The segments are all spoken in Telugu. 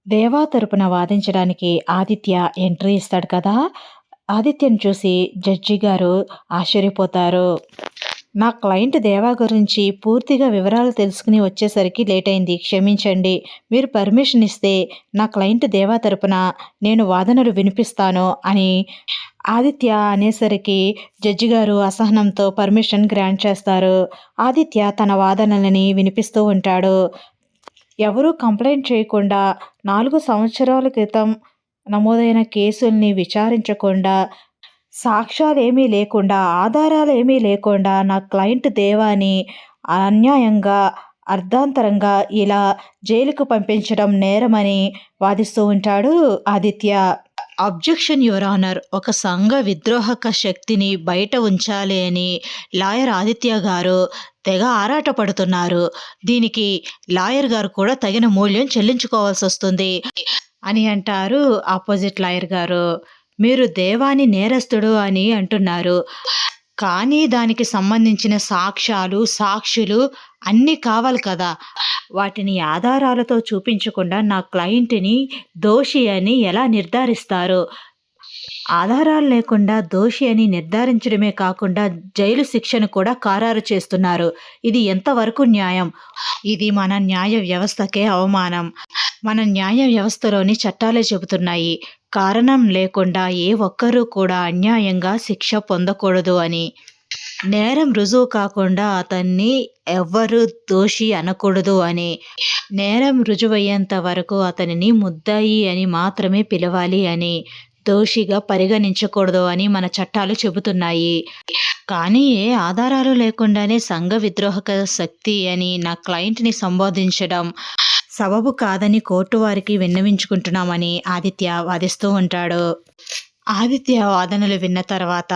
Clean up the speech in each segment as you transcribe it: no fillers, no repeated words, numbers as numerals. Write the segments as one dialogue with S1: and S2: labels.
S1: దేవా తరపున వాదించడానికి ఆదిత్య ఎంట్రీ ఇస్తాడు కదా! ఆదిత్యను చూసి జడ్జి గారు ఆశ్చర్యపోతారు. నా క్లయింట్ దేవా గురించి పూర్తిగా వివరాలు తెలుసుకుని వచ్చేసరికి లేట్ అయింది. క్షమించండి. మీరు పర్మిషన్ ఇస్తే నా క్లయింట్ దేవా తరపున నేను వాదనలు వినిపిస్తాను అని ఆదిత్య అనేసరికి జడ్జి గారు అసహనంతో పర్మిషన్ గ్రాంట్ చేస్తారు. ఆదిత్య తన వాదనలని వినిపిస్తూ ఉంటాడు. ఎవరూ కంప్లైంట్ చేయకుండా 4 సంవత్సరాల క్రితం నమోదైన కేసుల్ని విచారించకుండా, సాక్ష్యాలేమీ లేకుండా, ఆధారాలేమీ లేకుండా నా క్లయింట్ దేవాని అన్యాయంగా, అర్ధాంతరంగా ఇలా జైలుకు పంపించడం నేరమని వాదిస్తూ ఉంటాడు ఆదిత్య. Objection your honour. ఒక సంఘ విద్రోహక శక్తిని బయట ఉంచాలి అని లాయర్ ఆదిత్య గారు తెగ ఆరాటపడుతున్నారు. దీనికి లాయర్ గారు కూడా తగిన మూల్యం చెల్లించుకోవాల్సి వస్తుంది అని అంటారు ఆపోజిట్ లాయర్ గారు. మీరు దేవాని నేరస్తుడు అని అంటున్నారు, కానీ దానికి సంబంధించిన సాక్ష్యాలు, సాక్షులు అన్నీ కావాలి కదా! వాటిని ఆధారాలతో చూపించకుండా నా క్లయింట్‌ని దోషి అని ఎలా నిర్ధారిస్తారు? ఆధారాలు లేకుండా దోషి అని నిర్ధారించడమే కాకుండా జైలు శిక్షను కూడా ఖరారు చేస్తున్నారు. ఇది ఎంతవరకు న్యాయం? ఇది మన న్యాయ వ్యవస్థకే అవమానం. మన న్యాయ వ్యవస్థలోని చట్టాలే చెబుతున్నాయి, కారణం లేకుండా ఏ ఒక్కరూ కూడా అన్యాయంగా శిక్ష పొందకూడదు అని. నేరం రుజువు కాకుండా అతన్ని ఎవ్వరూ దోషి అనకూడదు అని. నేరం రుజువయ్యేంత వరకు అతనిని ముద్దాయి అని మాత్రమే పిలవాలి అని. దోషిగా పరిగణించకూడదు అని మన చట్టాలు చెబుతున్నాయి. కానీ ఏ ఆధారాలు లేకుండానే సంఘ విద్రోహక శక్తి అని నా క్లయింట్‌ని సంబోధించడం సబబు కాదని కోర్టు వారికి విన్నవించుకుంటున్నామని ఆదిత్య వాదిస్తూ ఉంటాడు. ఆదిత్య వాదనలు విన్న తర్వాత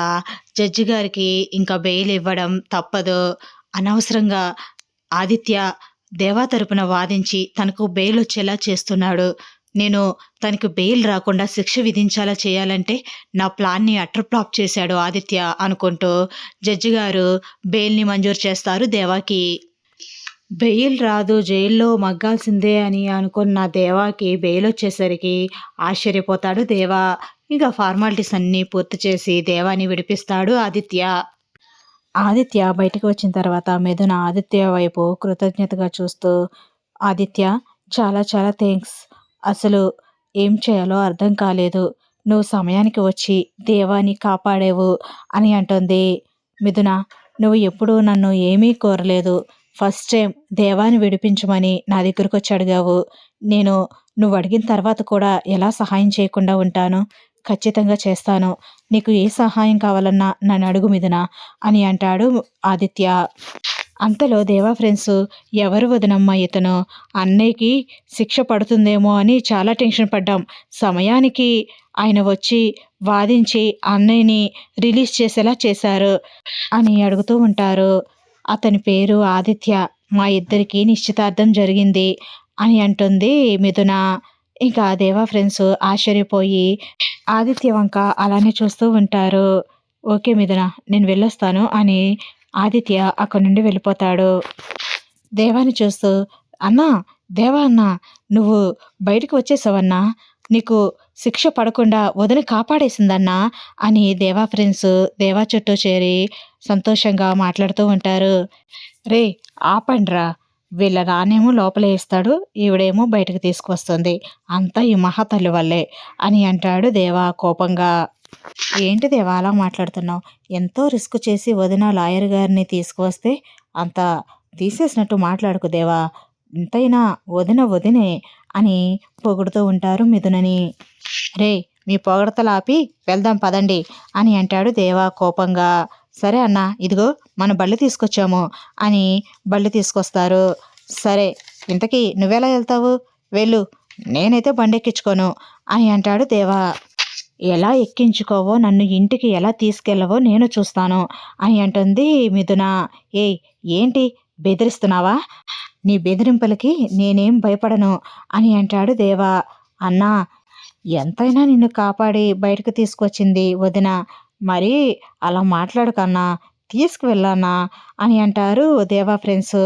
S1: జడ్జి గారికి ఇంకా బెయిల్ ఇవ్వడం తప్పదు. అనవసరంగా ఆదిత్య దేవా తరపున వాదించి తనకు బెయిల్ వచ్చేలా చేస్తున్నాడు. నేను తనకు బెయిల్ రాకుండా శిక్ష విధించేలా చేయాలంటే నా ప్లాన్ని అటర్ ఫ్లాప్ చేశాడు ఆదిత్య అనుకుంటూ జడ్జి గారు బెయిల్‌ని మంజూరు చేస్తారు దేవాకి. బెయిల్ రాదు, జైల్లో మగ్గాల్సిందే అని అనుకున్న దేవాకి బెయిల్ వచ్చేసరికి ఆశ్చర్యపోతాడు దేవా. ఇంకా ఫార్మాలిటీస్ అన్నీ పూర్తి చేసి దేవాని విడిపిస్తాడు ఆదిత్య. ఆదిత్య బయటకు వచ్చిన తర్వాత మిథున ఆదిత్య వైపు కృతజ్ఞతగా చూస్తూ, ఆదిత్య చాలా చాలా థ్యాంక్స్. అసలు ఏం చేయాలో అర్థం కాలేదు. నువ్వు సమయానికి వచ్చి దేవాని కాపాడేవు అని అంటుంది. మిథున, నువ్వు ఎప్పుడూ నన్ను ఏమీ కోరలేదు. ఫస్ట్ టైం దేవాని విడిపించమని నా దగ్గరకు వచ్చి అడిగావు. నేను నువ్వు అడిగిన తర్వాత కూడా ఎలా సహాయం చేయకుండా ఉంటాను? ఖచ్చితంగా చేస్తాను. నీకు ఏ సహాయం కావాలన్నా నన్ను అడుగు మిథున అని అంటాడు ఆదిత్య. అంతలో దేవా ఫ్రెండ్స్, ఎవరు వదినమ్మా ఇతను? అన్నయ్యకి శిక్ష పడుతుందేమో అని చాలా టెన్షన్ పడ్డాం. సమయానికి ఆయన వచ్చి వాదించి అన్నయ్యని రిలీజ్ చేసేలా చేశారు అని అడుగుతూ ఉంటారు. అతని పేరు ఆదిత్య. మా ఇద్దరికి నిశ్చితార్థం జరిగింది అని అంటుంది మిథున. ఇంకా దేవా ఫ్రెండ్స్ ఆశ్చర్యపోయి ఆదిత్య వంక అలానే చూస్తూ ఉంటారు. ఓకే మిథున, నేను వెళ్ళొస్తాను అని ఆదిత్య అక్కడి నుండి వెళ్ళిపోతాడు. దేవాని చూస్తూ, అన్నా దేవా అన్నా, నువ్వు బయటకు వచ్చేసావన్నా, నీకు శిక్ష పడకుండా వదిన కాపాడేసిందన్నా అని దేవా ఫ్రెండ్స్ దేవా చుట్టూ చేరి సంతోషంగా మాట్లాడుతూ ఉంటారు. రే ఆపండ్రా, వీళ్ళ నానేమో లోపలే ఇస్తాడు, ఈవిడేమో బయటకు తీసుకొస్తుంది, అంతా ఈ మహాతల్లి వల్లే అని అంటాడు దేవా కోపంగా. ఏంటి దేవా అలా మాట్లాడుతున్నావు? ఎంతో రిస్క్ చేసి వదిన లాయర్ గారిని తీసుకువస్తే అంత తీసేసినట్టు మాట్లాడుకు దేవా. ఎంతైనా వదిన వదినే అని పొగుడుతూ ఉంటారు మిథునని. రే మీ పొగడతలు ఆపి వెళ్దాం పదండి అని అంటాడు దేవా కోపంగా. సరే అన్న, ఇదిగో మన బళ్ళు తీసుకొచ్చాము అని బళ్ళు తీసుకొస్తారు. సరే ఇంతకీ నువ్వెలా వెళ్తావు? వెళ్ళు, నేనైతే బండి ఎక్కించుకోను అని అంటాడు దేవా. ఎలా ఎక్కించుకోవో, నన్ను ఇంటికి ఎలా తీసుకెళ్ళవో నేను చూస్తాను అని అంటుంది మిథున. ఏంటి బెదిరిస్తున్నావా? నీ బెదిరింపులకి నేనేం భయపడను అని అంటాడు దేవా. అన్నా, ఎంతైనా నిన్ను కాపాడి బయటకు తీసుకొచ్చింది వదిన, మరి అలా మాట్లాడకన్నా, తీసుకువెళ్ళానా అని అంటారు దేవా ఫ్రెండ్స్.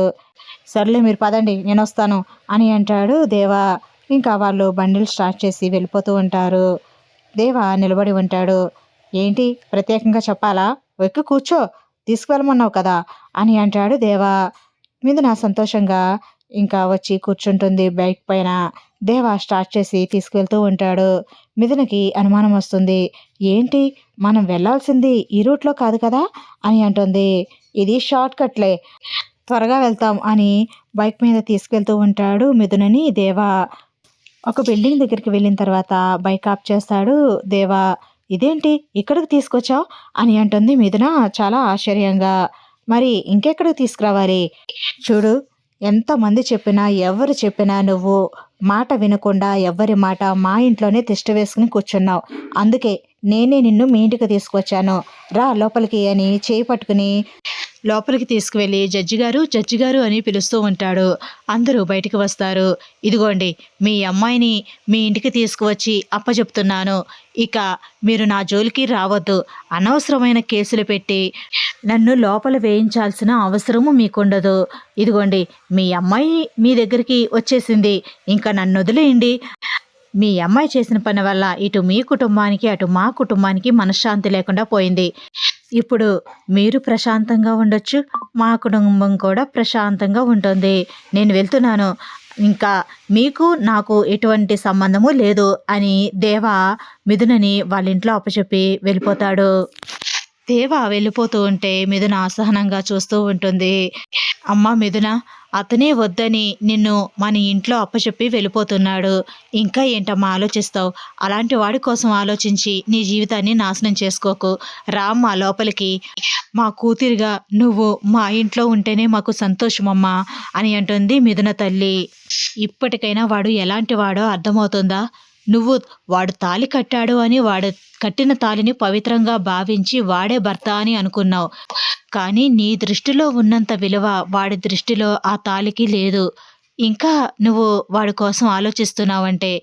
S1: సర్లే మీరు పదండి నేను వస్తాను అని అంటాడు దేవా. ఇంకా వాళ్ళు బండిలు స్టార్ట్ చేసి వెళ్ళిపోతూ ఉంటారు. దేవా నిలబడి ఉంటాడు. ఏంటి ప్రత్యేకంగా చెప్పాలా? ఎక్కి కూర్చో, తీసుకువెళ్ళమన్నావు కదా అని అంటాడు దేవా. మిథున సంతోషంగా ఇంకా వచ్చి కూర్చుంటుంది బైక్ పైన. దేవా స్టార్ట్ చేసి తీసుకెళ్తూ ఉంటాడు. మిథునకి అనుమానం వస్తుంది. ఏంటి మనం వెళ్ళాల్సింది ఈ రూట్లో కాదు కదా అని అంటుంది. ఇది షార్ట్ కట్లే, త్వరగా వెళ్తాం అని బైక్ మీద తీసుకెళ్తూ ఉంటాడు మిథునని దేవా. ఒక బిల్డింగ్ దగ్గరికి వెళ్ళిన తర్వాత బైక్ ఆఫ్ చేస్తాడు దేవా. ఇదేంటి ఇక్కడికి తీసుకొచ్చావు అని అంటుంది మిథున చాలా ఆశ్చర్యంగా. మరి ఇంకెక్కడికి తీసుకురావాలి? చూడు, ఎంతమంది చెప్పినా ఎవరు చెప్పినా నువ్వు మాట వినకుండా ఎవ్వరి మాట మా ఇంట్లోనే తిష్ట వేసుకుని కూర్చున్నావు. అందుకే నేనే నిన్ను మీ ఇంటికి తీసుకొచ్చాను. రా లోపలికి అని చేయి పట్టుకుని లోపలికి తీసుకువెళ్ళి జడ్జి గారు అని పిలుస్తూ ఉంటాడు. అందరూ బయటికి వస్తారు. ఇదిగోండి మీ అమ్మాయిని మీ ఇంటికి తీసుకువచ్చి అప్పచెప్తున్నాను. ఇక మీరు నా జోలికి రావద్దు. అనవసరమైన కేసులు పెట్టి నన్ను లోపల వేయించాల్సిన అవసరము మీకుండదు. ఇదిగోండి మీ అమ్మాయి మీ దగ్గరికి వచ్చేసింది. ఇంకా నన్ను వదిలేయండి. మీ అమ్మాయి చేసిన పని వల్ల ఇటు మీ కుటుంబానికి అటు మా కుటుంబానికి మనశ్శాంతి లేకుండా పోయింది. ఇప్పుడు మీరు ప్రశాంతంగా ఉండొచ్చు, మా కుటుంబం కూడా ప్రశాంతంగా ఉంటుంది. నేను వెళ్తున్నాను. ఇంకా మీకు నాకు ఎటువంటి సంబంధము లేదు అని దేవా మిథునని వాళ్ళ ఇంట్లో అప్పచెప్పి వెళ్ళిపోతాడు. దేవా వెళ్ళిపోతూ ఉంటే మిథున అసహనంగా చూస్తూ ఉంటుంది. అమ్మా మిథున, అతనే వద్దని నిన్ను మన ఇంట్లో అప్పచెప్పి వెళ్ళిపోతున్నాడు. ఇంకా ఏంటమ్మా ఆలోచిస్తావు? అలాంటి వాడి కోసం ఆలోచించి నీ జీవితాన్ని నాశనం చేసుకోకు. రామ్మా లోపలికి. మా కూతురిగా నువ్వు మా ఇంట్లో ఉంటేనే మాకు సంతోషమమ్మా అని అంటుంది మిథున తల్లి. ఇప్పటికైనా వాడు ఎలాంటి వాడో అర్థమవుతుందా? నువ్వు వాడు తాళి కట్టాడు అని వాడు కట్టిన తాళిని పవిత్రంగా భావించి వాడే భర్త అని అనుకున్నావు. కానీ నీ దృష్టిలో ఉన్నంత విలువ వాడి దృష్టిలో ఆ తాళికి లేదు. ఇంకా నువ్వు వాడి కోసం ఆలోచిస్తున్నావంటే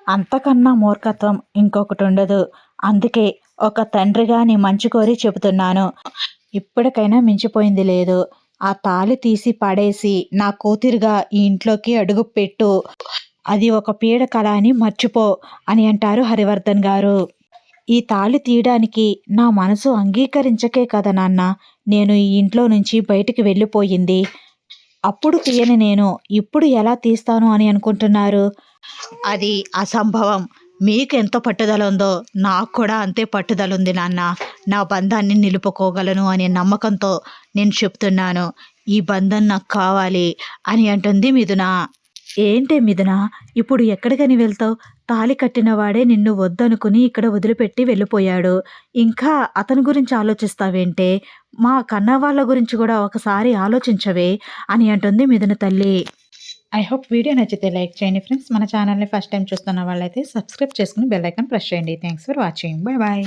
S1: అంతకన్నా మూర్ఖత్వం ఇంకొకటి ఉండదు. అందుకే ఒక తండ్రిగా నీ మంచి కోరి చెబుతున్నాను. ఇప్పటికైనా మించిపోయింది లేదు. ఆ తాళి తీసి పడేసి నా కూతురుగా ఈ ఇంట్లోకి అడుగు పెట్టు. అది ఒక పీడకల అని మర్చిపో అని అంటారు హరివర్ధన్ గారు. ఈ తాళి తీయడానికి నా మనసు అంగీకరించకే కదా నాన్న నేను ఈ ఇంట్లో నుంచి బయటికి వెళ్ళిపోయింది. అప్పుడు తీయని నేను ఇప్పుడు ఎలా తీస్తాను అని అనుకుంటున్నారు? అది అసంభవం. మీకు ఎంత పట్టుదల ఉందో నాకు కూడా అంతే పట్టుదల ఉంది నాన్న. నా బంధాన్ని నిలుపుకోగలను అనే నమ్మకంతో నేను చెప్తున్నాను. ఈ బంధం నాకు కావాలి అని అంటుంది మిథున. ఏంటే మిథున, ఇప్పుడు ఎక్కడికని వెళ్తావు? తాళి కట్టిన వాడే నిన్ను వద్దనుకుని ఇక్కడ వదిలిపెట్టి వెళ్ళిపోయాడు. ఇంకా అతని గురించి ఆలోచిస్తావేంటే? మా కన్న వాళ్ళ గురించి కూడా ఒకసారి ఆలోచించవే అని అంటుంది మిథున తల్లి. ఐ హోప్ వీడియో నచ్చితే లైక్ చేయండి ఫ్రెండ్స్. మన ఛానల్ని ఫస్ట్ టైం చూస్తున్న వాళ్ళైతే సబ్స్క్రైబ్ చేసుకుని బెల్ ఐకాన్ ప్రెస్ చేయండి. Thanks for watching. Bye bye.